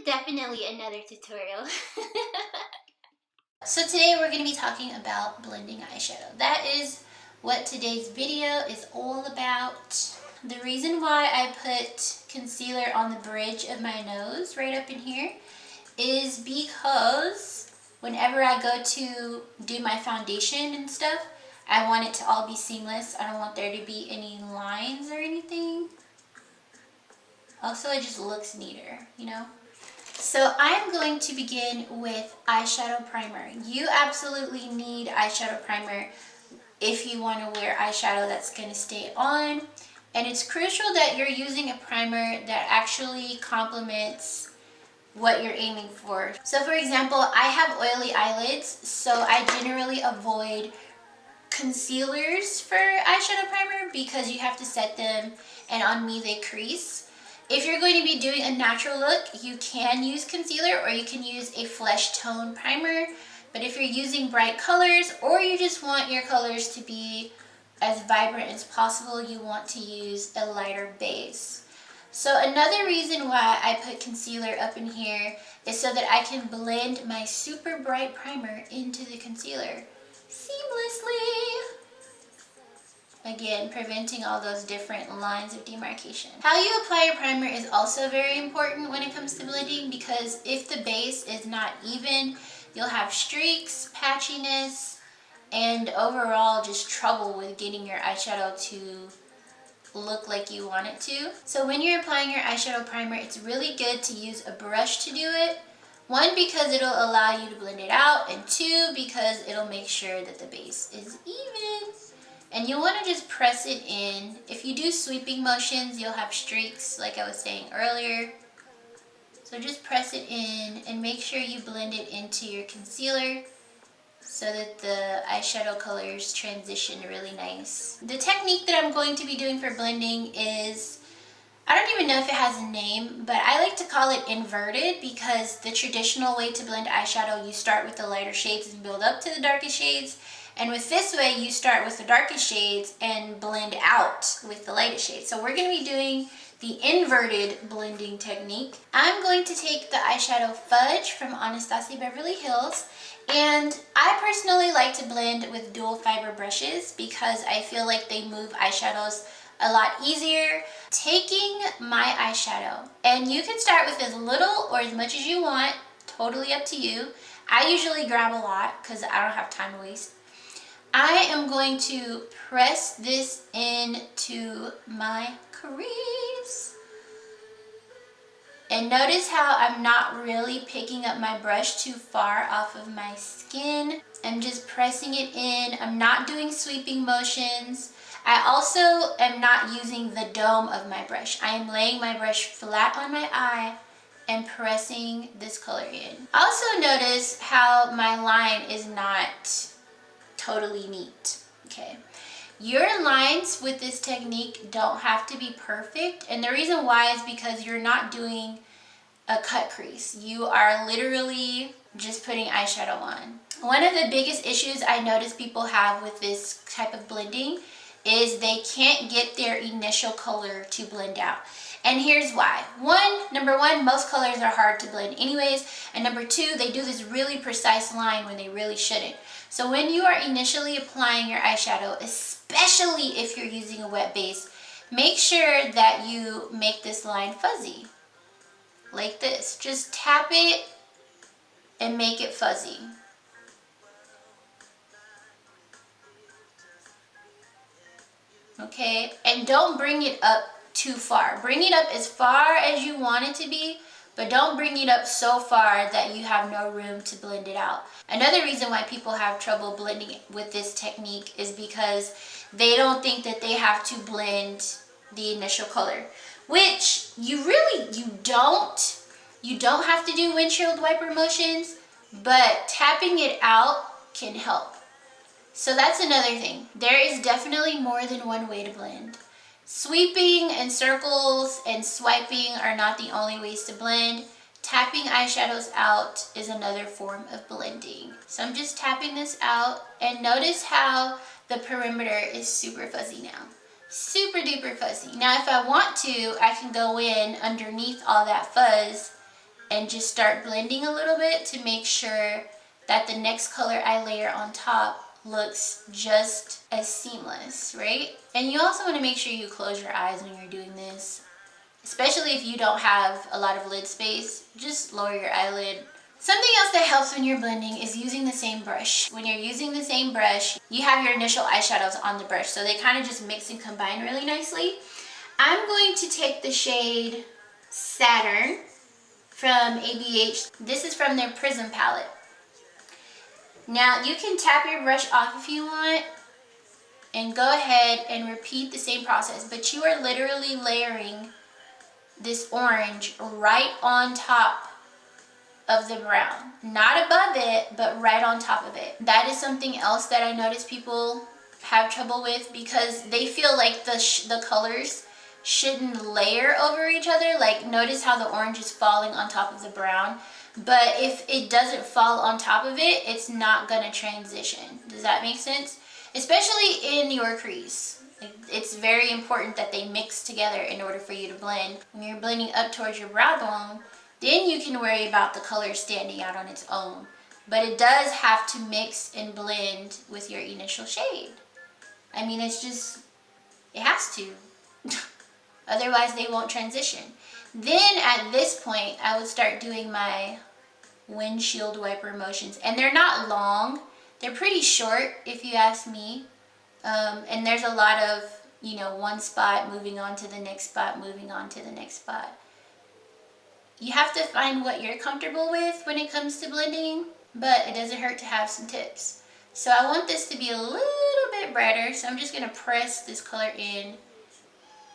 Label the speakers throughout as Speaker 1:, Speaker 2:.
Speaker 1: definitely another tutorial.
Speaker 2: So today we're going to be talking about blending eyeshadow. That is what today's video is all about. The reason why I put concealer on the bridge of my nose right up in here is because whenever I go to do my foundation and stuff, I want it to all be seamless. I don't want there to be any lines or anything. Also, it just looks neater, you know? So I'm going to begin with eyeshadow primer. You absolutely need eyeshadow primer if you want to wear eyeshadow that's going to stay on. And it's crucial that you're using a primer that actually complements what you're aiming for. So for example, I have oily eyelids, so I generally avoid concealers for eyeshadow primer because you have to set them, and on me they crease. If you're going to be doing a natural look, you can use concealer or you can use a flesh tone primer. But if you're using bright colors or you just want your colors to be as vibrant as possible, you want to use a lighter base. So another reason why I put concealer up in here is so that I can blend my super bright primer into the concealer seamlessly. Again, preventing all those different lines of demarcation. How you apply your primer is also very important when it comes to blending, because if the base is not even, you'll have streaks, patchiness, and overall just trouble with getting your eyeshadow to look like you want it to. So when you're applying your eyeshadow primer, it's really good to use a brush to do it. One, because it'll allow you to blend it out, and two, because it'll make sure that the base is even. And you'll want to just press it in. If you do sweeping motions, you'll have streaks like I was saying earlier. So just press it in and make sure you blend it into your concealer so that the eyeshadow colors transition really nice. The technique that I'm going to be doing for blending is, I don't even know if it has a name, but I like to call it inverted, because the traditional way to blend eyeshadow, you start with the lighter shades and build up to the darkest shades. And with this way, you start with the darkest shades and blend out with the lightest shades. So we're going to be doing the inverted blending technique. I'm going to take the eyeshadow Fudge from Anastasia Beverly Hills. And I personally like to blend with dual fiber brushes because I feel like they move eyeshadows a lot easier. Taking my eyeshadow, and you can start with as little or as much as you want, totally up to you. I usually grab a lot because I don't have time to waste. I am going to press this into my crease. And notice how I'm not really picking up my brush too far off of my skin. I'm just pressing it in. I'm not doing sweeping motions. I also am not using the dome of my brush. I am laying my brush flat on my eye and pressing this color in. Also notice how my line is not totally neat, okay? Your lines with this technique don't have to be perfect, and the reason why is because you're not doing a cut crease. You are literally just putting eyeshadow on. One of the biggest issues I notice people have with this type of blending is they can't get their initial color to blend out. And here's why. Number one, most colors are hard to blend anyways, and number two, they do this really precise line when they really shouldn't. So when you are initially applying your eyeshadow, especially if you're using a wet base, make sure that you make this line fuzzy, like this. Just tap it and make it fuzzy. Okay, and don't bring it up too far. Bring it up as far as you want it to be, but don't bring it up so far that you have no room to blend it out. Another reason why people have trouble blending with this technique is because they don't think that they have to blend the initial color, which you don't. You don't have to do windshield wiper motions, but tapping it out can help. So that's another thing. There is definitely more than one way to blend. Sweeping and circles and swiping are not the only ways to blend. Tapping eyeshadows out is another form of blending. So I'm just tapping this out, and notice how the perimeter is super fuzzy now. Super duper fuzzy. Now if I want to, I can go in underneath all that fuzz and just start blending a little bit to make sure that the next color I layer on top looks just as seamless, right? And you also want to make sure you close your eyes when you're doing this, especially if you don't have a lot of lid space. Just lower your eyelid. Something else that helps when you're blending is using the same brush. When you're using the same brush, you have your initial eyeshadows on the brush, so they kind of just mix and combine really nicely. I'm going to take the shade Saturn from ABH. This is from their Prism palette. Now you can tap your brush off if you want and go ahead and repeat the same process, but you are literally layering this orange right on top of the brown. Not above it, but right on top of it. That is something else that I notice people have trouble with, because they feel like the colors shouldn't layer over each other. Like, notice how the orange is falling on top of the brown, but if it doesn't fall on top of it, it's not gonna transition. Does that make sense? Especially in your crease. Like, it's very important that they mix together in order for you to blend. When you're blending up towards your brow bone, then you can worry about the color standing out on its own. But it does have to mix and blend with your initial shade. I mean, it's just, it has to. Otherwise, they won't transition. Then at this point, I would start doing my windshield wiper motions. And they're not long. They're pretty short, if you ask me. And there's a lot of, you know, one spot moving on to the next spot, moving on to the next spot. You have to find what you're comfortable with when it comes to blending, but it doesn't hurt to have some tips. So I want this to be a little bit brighter, so I'm just gonna press this color in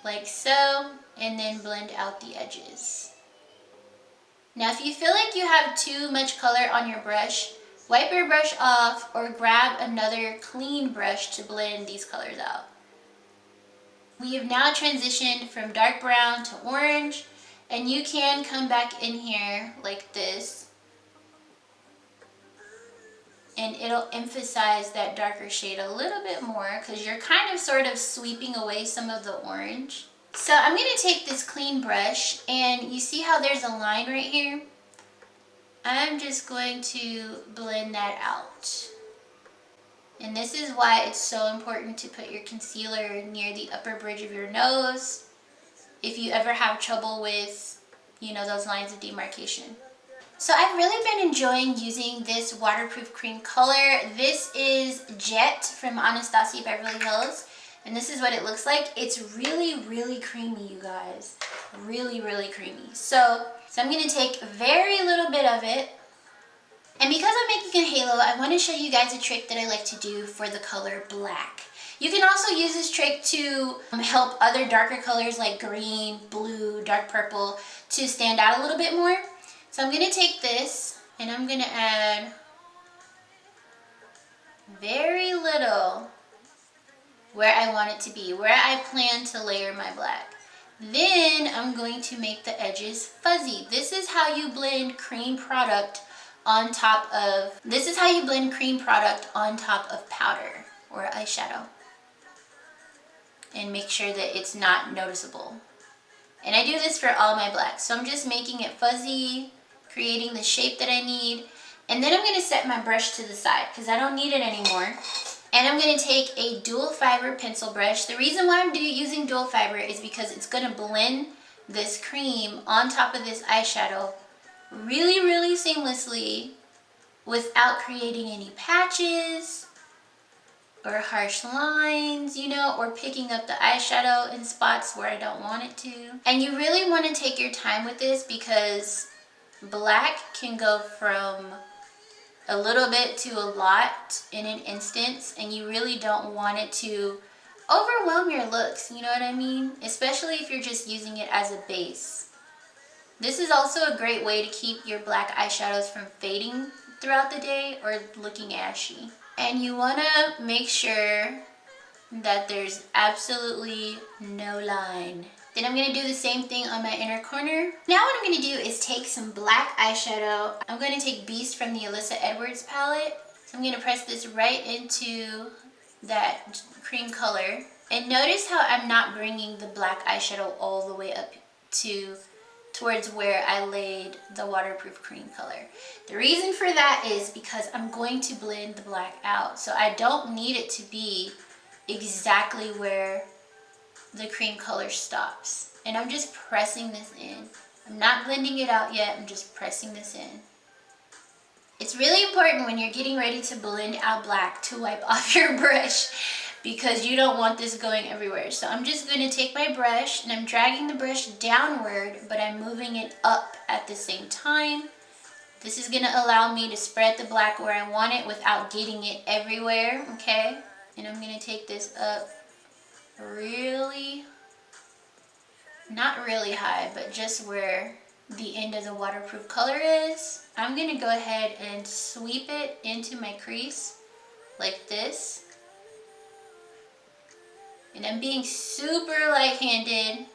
Speaker 2: like so, and then blend out the edges. Now, if you feel like you have too much color on your brush, wipe your brush off or grab another clean brush to blend these colors out. We have now transitioned from dark brown to orange, and you can come back in here like this, and it'll emphasize that darker shade a little bit more because you're kind of sort of sweeping away some of the orange. So I'm going to take this clean brush, and you see how there's a line right here? I'm just going to blend that out. And this is why it's so important to put your concealer near the upper bridge of your nose if you ever have trouble with, you know, those lines of demarcation. So I've really been enjoying using this waterproof cream color. This is Jet from Anastasia Beverly Hills, and this is what it looks like. It's really, really creamy, you guys. Really, really creamy. So I'm going to take a very little bit of it. And because I'm making a halo, I want to show you guys a trick that I like to do for the color black. You can also use this trick to help other darker colors like green, blue, dark purple to stand out a little bit more. So I'm going to take this and I'm going to add very little where I want it to be, where I plan to layer my black. Then I'm going to make the edges fuzzy. This is how you blend cream product on top of, powder or eyeshadow. And make sure that it's not noticeable. And I do this for all my blacks. So I'm just making it fuzzy, creating the shape that I need. And then I'm going to set my brush to the side because I don't need it anymore. And I'm going to take a dual fiber pencil brush. The reason why I'm using dual fiber is because it's going to blend this cream on top of this eyeshadow really, really seamlessly without creating any patches or harsh lines, you know, or picking up the eyeshadow in spots where I don't want it to. And you really want to take your time with this because black can go from a little bit to a lot in an instance, and you really don't want it to overwhelm your looks, you know what I mean? Especially if you're just using it as a base. This is also a great way to keep your black eyeshadows from fading throughout the day or looking ashy. And you want to make sure that there's absolutely no line. Then I'm going to do the same thing on my inner corner. Now what I'm going to do is take some black eyeshadow. I'm going to take Beast from the Alyssa Edwards palette. So I'm going to press this right into that cream color. And notice how I'm not bringing the black eyeshadow all the way up to towards where I laid the waterproof cream color. The reason for that is because I'm going to blend the black out. So I don't need it to be exactly where the cream color stops. And I'm just pressing this in. I'm not blending it out yet, I'm just pressing this in. It's really important when you're getting ready to blend out black to wipe off your brush because you don't want this going everywhere. So I'm just going to take my brush and I'm dragging the brush downward, but I'm moving it up at the same time. This is going to allow me to spread the black where I want it without getting it everywhere, okay? And I'm going to take this up really, not really high, but just where the end of the waterproof color is. I'm going to go ahead and sweep it into my crease like this. And I'm being super light-handed.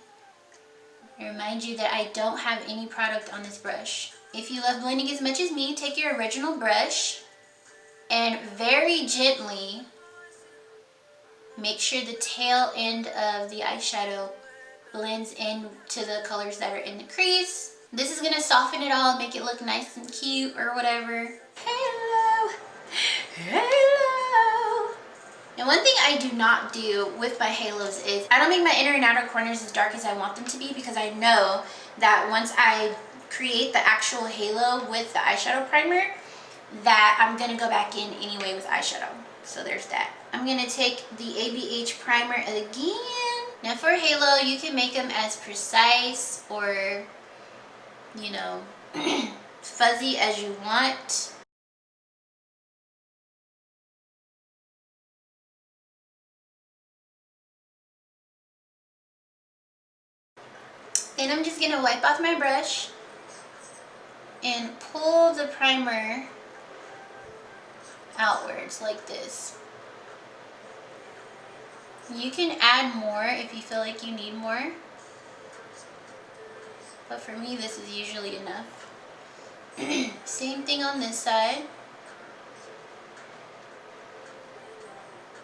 Speaker 2: I remind you that I don't have any product on this brush. If you love blending as much as me, take your original brush and very gently make sure the tail end of the eyeshadow blends into the colors that are in the crease. This is gonna soften it all, make it look nice and cute or whatever. Hello, hello. And one thing I do not do with my halos is I don't make my inner and outer corners as dark as I want them to be, because I know that once I create the actual halo with the eyeshadow primer, that I'm gonna go back in anyway with eyeshadow. So there's that. I'm gonna take the ABH primer again. Now for halo, you can make them as precise or, you know, fuzzy as you want. Then I'm just gonna wipe off my brush and pull the primer outwards like this. You can add more if you feel like you need more, but for me this is usually enough. Same thing on this side.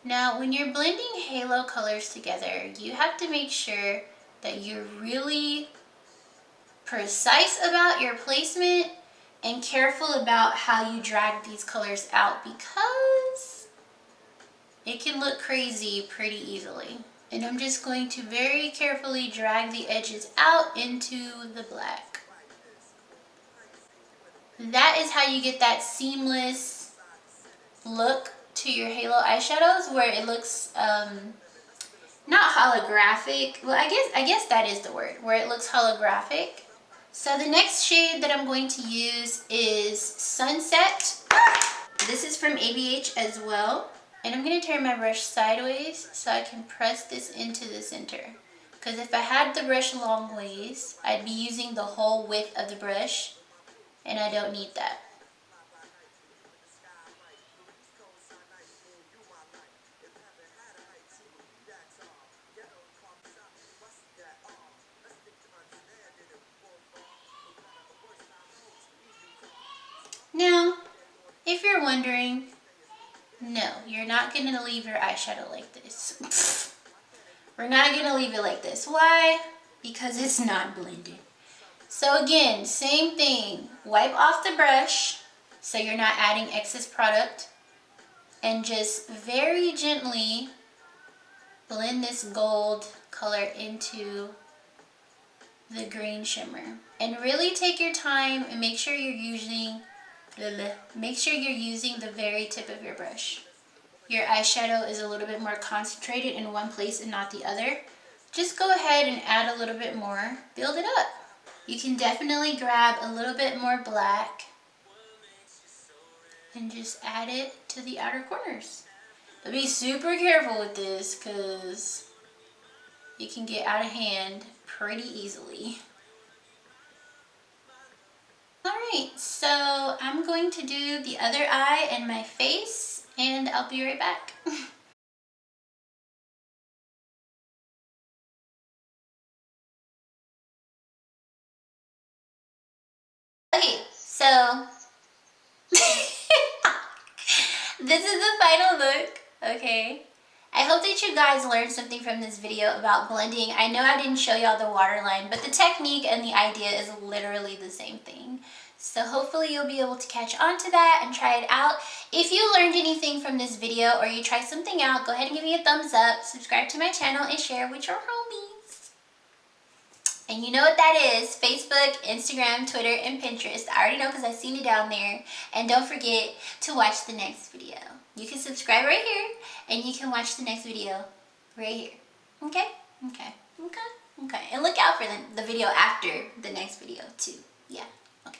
Speaker 2: Now when you're blending halo colors together, you have to make sure that you're really precise about your placement and careful about how you drag these colors out, because it can look crazy pretty easily. And I'm just going to very carefully drag the edges out into the black. That is how you get that seamless look to your halo eyeshadows, where it looks not holographic. Well, I guess that is the word, where it looks holographic. So the next shade that I'm going to use is Sunset. This is from ABH as well. And I'm going to turn my brush sideways so I can press this into the center. Because if I had the brush long ways, I'd be using the whole width of the brush, and I don't need that. Now, if you're wondering, no, you're not going to leave your eyeshadow like this. We're not going to leave it like this. Why? Because it's not blended. So again, same thing. Wipe off the brush so you're not adding excess product, and just very gently blend this gold color into the green shimmer. And really take your time and make sure you're using the very tip of your brush. Your eyeshadow is a little bit more concentrated in one place and not the other. Just go ahead and add a little bit more. Build it up. You can definitely grab a little bit more black and just add it to the outer corners. But be super careful with this because it can get out of hand pretty easily. Alright, so I'm going to do the other eye and my face, and I'll be right back. Okay, so this is the final look, okay? I hope that you guys learned something from this video about blending. I know I didn't show y'all the waterline, but the technique and the idea is literally the same thing. So hopefully you'll be able to catch on to that and try it out. If you learned anything from this video or you tried something out, go ahead and give me a thumbs up, subscribe to my channel, and share with your homies. And you know what that is, Facebook, Instagram, Twitter, and Pinterest. I already know because I've seen it down there. And don't forget to watch the next video. You can subscribe right here, and you can watch the next video right here. Okay? Okay. Okay. Okay. And look out for the video after the next video too. Yeah. Okay.